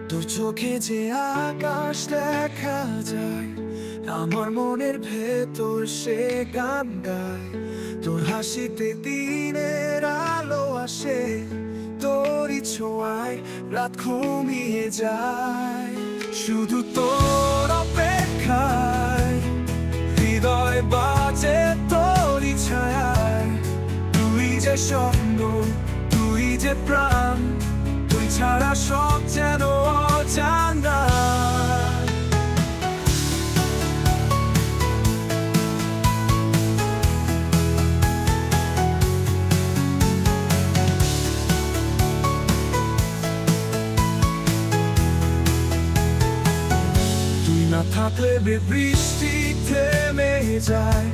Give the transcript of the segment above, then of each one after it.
তোর চোখে যে আকাশ দেখা যায়, আমার মনের ভেতর সে গান গায়। তোর হাসিতে দিনের আলো আসে, তোরই ছোঁয়ায় রাত ঘুমিয়ে যায়। শুধু তোর অপেক্ষায় হৃদয় বাজে তোরই ছায়ায়। তুই যে স্বপ্ন, তুই যে প্রাণ, তুই ছাড়া সব যেন অজানা। তুই না থাকলে বৃষ্টি থেমে যায়,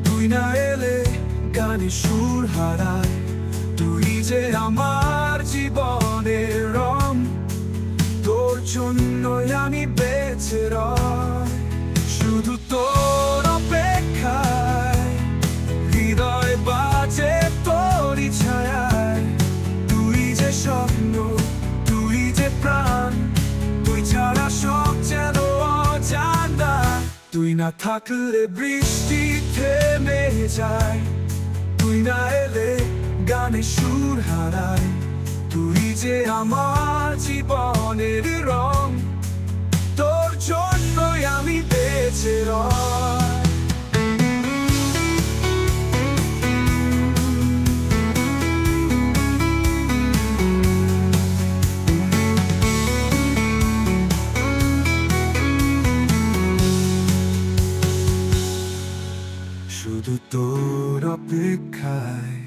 তুই না এলে গানে সুর হারায়। তুই যে আমার জীবনের রং, তোর জন্যই আমি বেঁচে রই। শুধু তোর অপেক্ষায় হৃদয় বাজে তোরই ছায়ায়। তুই যে স্বপ্ন, তুই যে প্রাণ, তুই ছাড়া সব যেন অজানা। তুই না থাকলে বৃষ্টি থেমে যায়, তুই না এলে গানে সুর হারায়। তুই যে আমার জীবনের রং, তোর জন্যই আমি বেঁচে রই। শুধু তোর অপেক্ষায়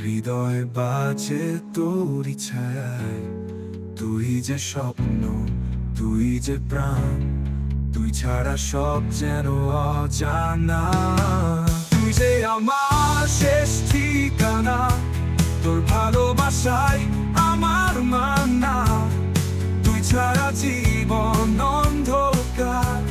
হৃদয় বাজে তোরই ছায়ায়। তুই যে স্বপ্ন, তুই যে প্রাণ, তুই ছাড়া সব যেন অজানা। তুই যে আমার শেষ ঠিকানা, তোর ভালোবাসায় আমার মানা। তুই ছাড়া জীবন অন্ধকার,